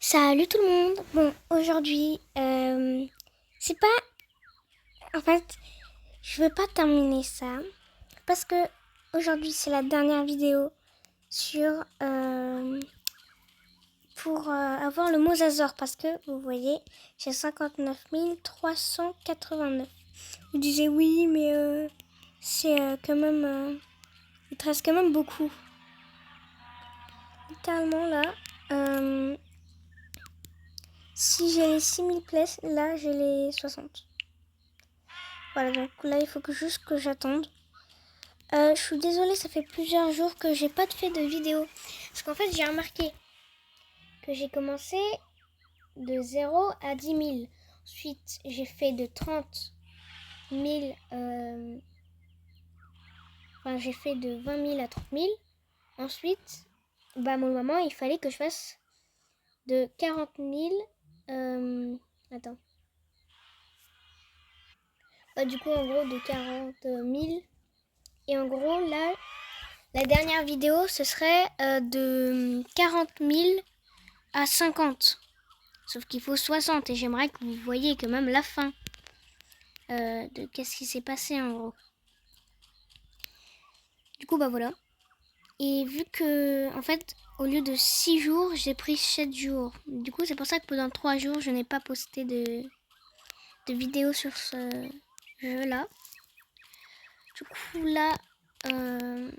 Salut tout le monde. Bon, aujourd'hui, c'est pas... En fait, je veux pas terminer ça parce que aujourd'hui c'est la dernière vidéo sur pour avoir le mosasaure parce que vous voyez, j'ai 59 389. Vous disiez oui, mais c'est quand même... il te reste quand même beaucoup. Littéralement là, si j'ai les 6000 places, là j'ai les 60. Voilà, donc là, il faut juste que j'attende. Je suis désolée, ça fait plusieurs jours que j'ai pas fait de vidéo. Parce qu'en fait, j'ai remarqué que j'ai commencé de 0 à 10 000. Ensuite, j'ai fait de 30 000. Enfin, j'ai fait de 20 000 à 30 000. Ensuite, mon moment, il fallait que je fasse de 40 000. Attends. Du coup, en gros, de 40 000. Et en gros, là, la dernière vidéo, ce serait de 40 000 à 50. Sauf qu'il faut 60 et j'aimerais que vous voyiez quand même la fin de qu'est-ce qui s'est passé en gros. Du coup, voilà. Et vu que, en fait, au lieu de 6 jours, j'ai pris 7 jours. Du coup, c'est pour ça que pendant 3 jours, je n'ai pas posté de vidéo sur ce jeu-là. Du coup, là, on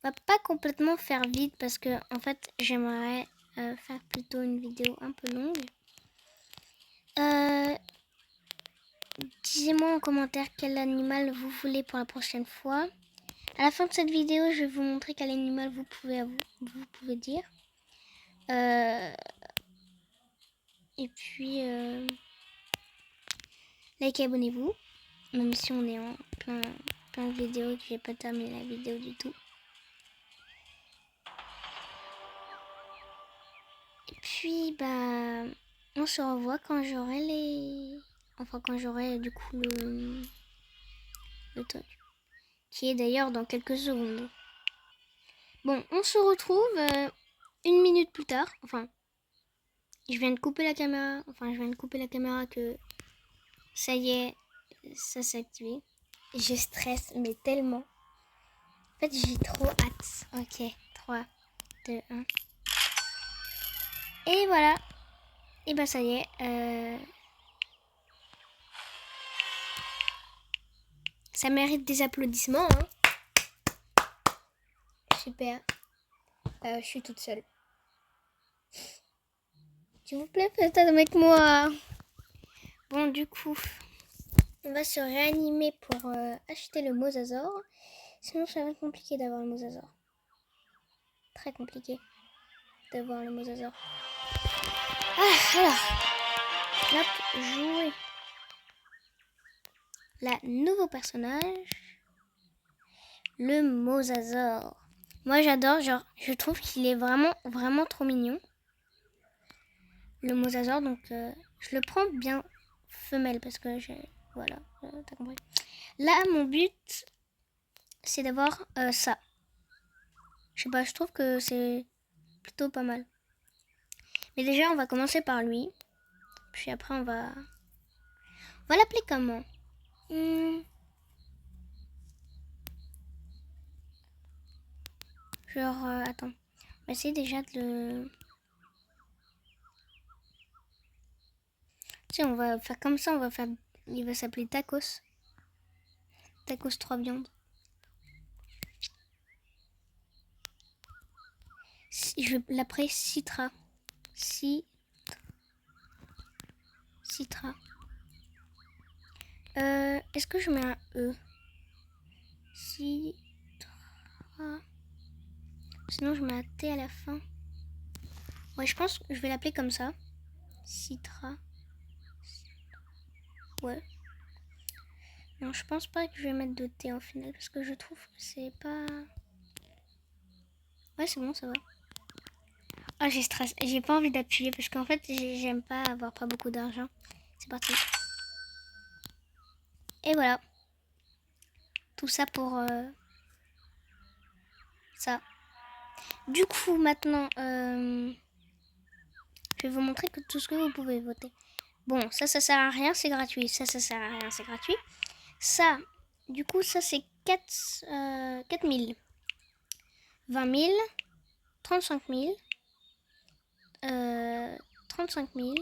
va pas complètement faire vite parce que, en fait, j'aimerais faire plutôt une vidéo un peu longue. Dites-moi en commentaire quel animal vous voulez pour la prochaine fois. À la fin de cette vidéo, je vais vous montrer quel animal vous pouvez dire. Et puis, likez, abonnez-vous. Même si on est en plein de vidéos et que j'ai pas terminé la vidéo du tout. Et puis, on se revoit quand j'aurai quand j'aurai du coup le truc. Qui est d'ailleurs dans quelques secondes. Bon, on se retrouve 1 minute plus tard. Enfin, je viens de couper la caméra. Que ça y est, ça s'est activé. Je stresse, mais tellement. En fait, j'ai trop hâte. Ok, 3, 2, 1. Et voilà. Et ça y est. Ça mérite des applaudissements. Hein. Super. Je suis toute seule. S'il vous plaît, faites avec moi. Bon, du coup, on va se réanimer pour acheter le mosasaure. Sinon, ça va être compliqué d'avoir le mosasaure. Très compliqué d'avoir le mosasaure. Alors, hop, jouer. La nouveau personnage, le mosasaure. Moi, j'adore, genre, je trouve qu'il est vraiment trop mignon. Le mosasaure, donc je le prends bien femelle parce que voilà, t'as compris. Là, mon but, c'est d'avoir ça. Je sais pas, je trouve que c'est plutôt pas mal. Mais déjà, on va commencer par lui. Puis après, on va l'appeler comment Genre, attends. On va essayer déjà de le... Tiens, on va faire comme ça, il va s'appeler Tacos. Tacos 3 viandes. Je vais l'appeler Citra. Citra. Est-ce que je mets un E? Citra. Sinon, je mets un T à la fin. Ouais, je pense que je vais l'appeler comme ça. Citra. Ouais. Non, je pense pas que je vais mettre de T en final parce que je trouve que c'est pas... Ouais, c'est bon, ça va. Ah, j'ai stress. J'ai pas envie d'appuyer parce qu'en fait, j'aime pas avoir pas beaucoup d'argent. C'est parti. Et voilà. Tout ça pour ça. Du coup, maintenant, vais vous montrer que tout ce que vous pouvez voter. Bon, ça sert à rien, c'est gratuit. Ça sert à rien, c'est gratuit. Ça, du coup, ça c'est 4 000. 20 000. 35 000. 35 000.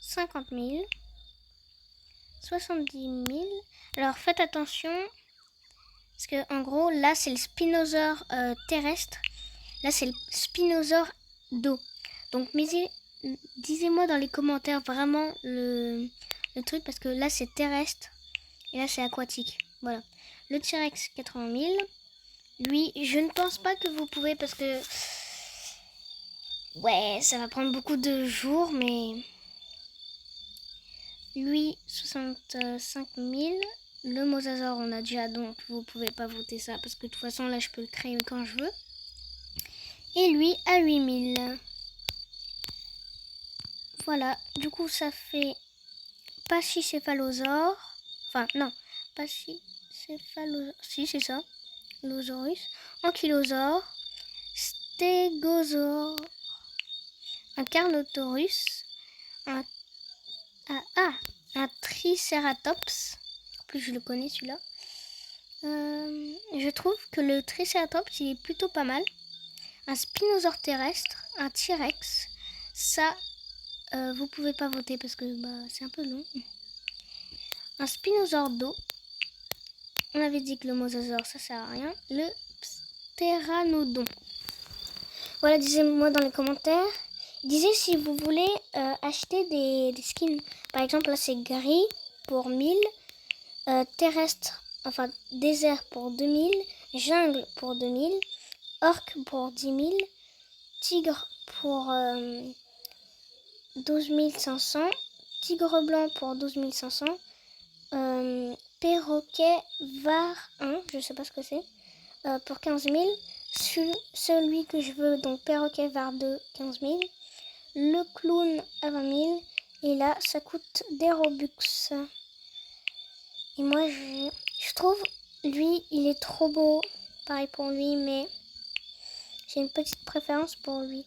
50 000. 70 000. Alors faites attention. Parce que en gros, là c'est le spinosaure terrestre. Là c'est le spinosaure d'eau. Donc disez-moi dans les commentaires vraiment le truc. Parce que là c'est terrestre. Et là c'est aquatique. Voilà. Le T-Rex 80 000. Lui, je ne pense pas que vous pouvez parce que... Ouais, ça va prendre beaucoup de jours, mais... Lui, 65 000. Le mosasaure, on a déjà, donc vous pouvez pas voter ça parce que de toute façon, là, je peux le créer quand je veux. Et lui, à 8 000. Voilà, du coup, ça fait Pachycéphalosaure. Enfin, non, Pachycéphalosaure. Si, c'est ça. Losaurus. Ankylosaure. Stégosaure. Un Carnotaurus. Un Triceratops. En plus, je le connais celui-là. Je trouve que le Triceratops, il est plutôt pas mal. Un Spinosaure terrestre. Un T-Rex. Ça, vous pouvez pas voter parce que c'est un peu long. Un Spinosaure d'eau. On avait dit que le mosasaure, ça sert à rien. Le Pteranodon. Voilà, dites-moi dans les commentaires. Disez si vous voulez acheter des skins. Par exemple, là c'est gris pour 1000, terrestre, enfin désert pour 2000, jungle pour 2000, orque pour 10 000, tigre pour 12 500, tigre blanc pour 12 500, perroquet var 1, je sais pas ce que c'est, pour 15 000, celui que je veux, donc perroquet var 2, 15 000, le clown à 20 000. Et là, ça coûte des Robux. Et moi, je trouve, lui, il est trop beau. Pareil pour lui, mais j'ai une petite préférence pour lui.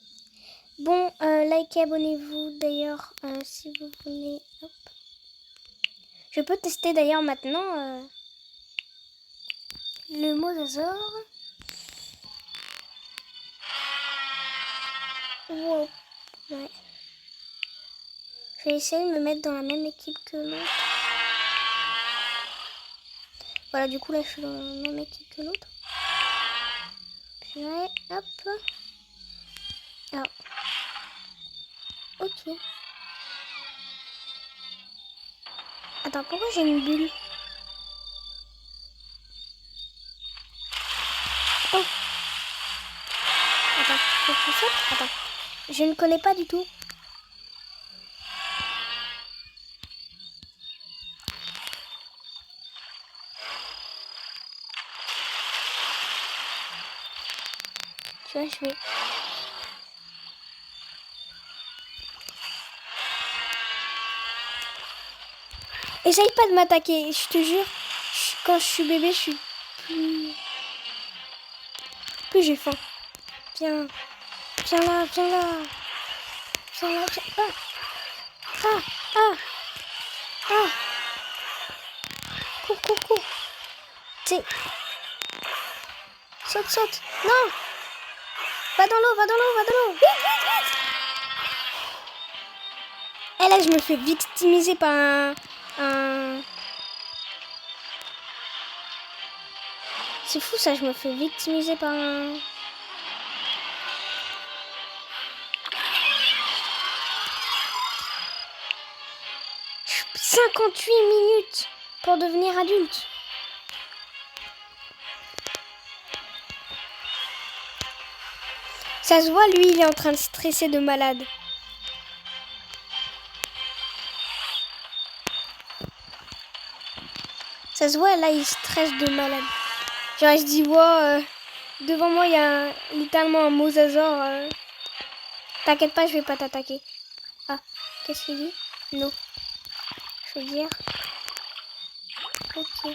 Bon, likez, abonnez-vous d'ailleurs, si vous voulez. Hop. Je peux tester d'ailleurs maintenant le mosasaure. Wow. Ouais. Je vais essayer de me mettre dans la même équipe que l'autre. Voilà, du coup, là, je suis dans la même équipe que l'autre. Puis, ouais, hop. Alors. Ok. Attends, pourquoi j'ai une bulle? Oh. Attends, faut que je saute. Attends. Je ne connais pas du tout. Tu vois, je vais... Essaye pas de m'attaquer, je te jure. Quand je suis bébé, je suis plus j'ai faim. Viens. Viens là, viens là. Viens là, viens. Ah. Cours. T'sais. Saute. Non. Va dans l'eau. Vite. Et là, je me fais victimiser par un... C'est fou ça, je me fais victimiser par un... 58 minutes pour devenir adulte. Ça se voit, lui, il est en train de stresser de malade. Ça se voit, là, il stresse de malade. Genre, il se dit, wow, devant moi, il y a littéralement un mosasaure. T'inquiète pas, je vais pas t'attaquer. Ah, qu'est-ce qu'il dit? Non. Je veux dire. Ok.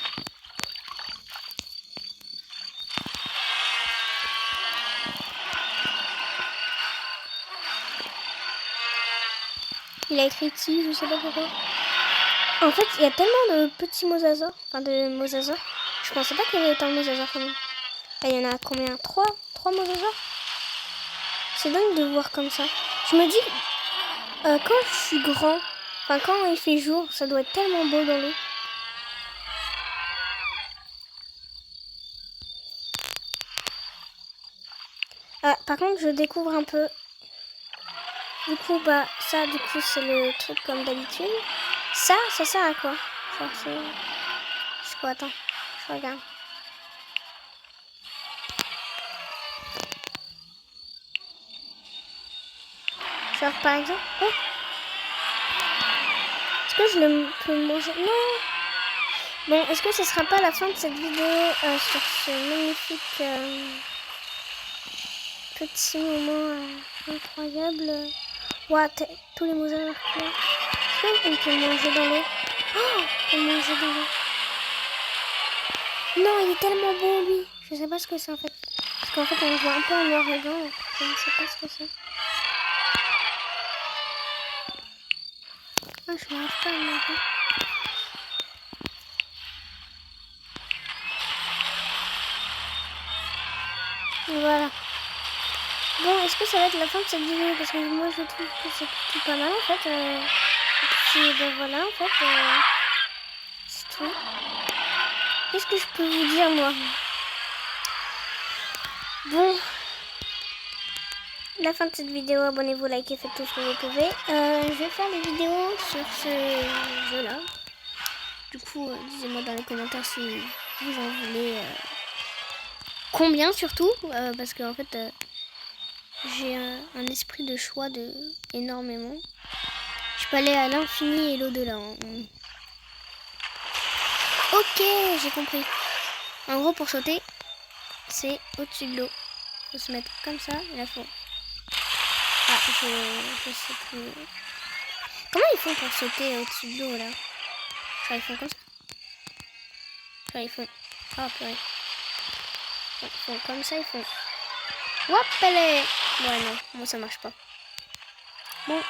Il a écrit ici, je sais pas pourquoi. En fait, il y a tellement de petits mosasaures. Enfin, de mosasaures. Je pensais pas qu'il y avait autant de mosasaures quand même. Là, il y en a combien? 3 mosasaures. C'est dingue de voir comme ça. Je me dis, quand je suis grand, enfin quand il fait jour, ça doit être tellement beau dans l'eau. Ah, par contre, je découvre un peu. Du coup, bah, ça, du coup, c'est le truc comme d'habitude. Ça sert à quoi? Genre, c'est quoi? Attends, je regarde. Genre, par exemple... Oh, est-ce que je le peux manger? Non. Bon, est-ce que ce sera pas la fin de cette vidéo sur ce magnifique petit moment incroyable? Ouah, tous les mosasaures qu'il y a. Est-ce qu'on peut manger dans l'eau? Oh, on peut manger dans l'eau. Non, il est tellement beau, lui. Je sais pas ce que c'est en fait. Parce qu'en fait, on le voit un peu en noir et blanc. Je ne sais pas ce que c'est. Ah, je n'arrive pas à me voir. Voilà. Bon, est-ce que ça va être la fin de cette vidéo? Parce que moi, je trouve que c'est plutôt pas mal en fait. Et puis, ben voilà, en fait, c'est tout. Qu'est-ce que je peux vous dire, moi? Bon, la fin de cette vidéo, abonnez-vous, likez, faites tout ce que vous pouvez. Je vais faire des vidéos sur ce jeu-là. Du coup, dites-moi dans les commentaires si vous en voulez. Combien surtout, parce qu'en fait, j'ai un esprit de choix de énormément. Je peux aller à l'infini et l'au-delà. Ok, j'ai compris. En gros, pour sauter, c'est au-dessus de l'eau. Faut se mettre comme ça, et là, faut... Ah, je sais plus. Comment ils font pour sauter au-dessus de l'eau, là? Genre, ils font comme ça. Genre, ils font... Ah, purée. Ils font comme ça, ils font... Hop, allez. Ouais, non, moi, ça marche pas. Bon.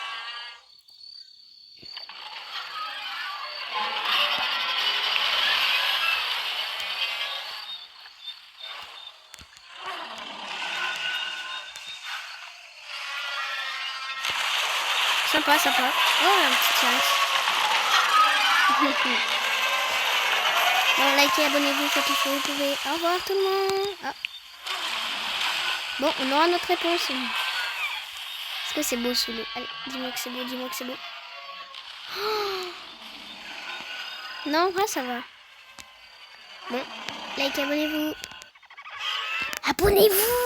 Sympa, sympa. Oh, un petit tirage. Bon, likez, abonnez-vous, faites tout ce que vous pouvez. Au revoir tout le monde. Ah. Bon, on aura notre réponse. Est-ce que c'est beau sous l'eau? Allez, dis-moi que c'est beau, dis-moi que c'est beau. Oh, non, ouais, ça va. Bon, likez, abonnez-vous. Abonnez-vous!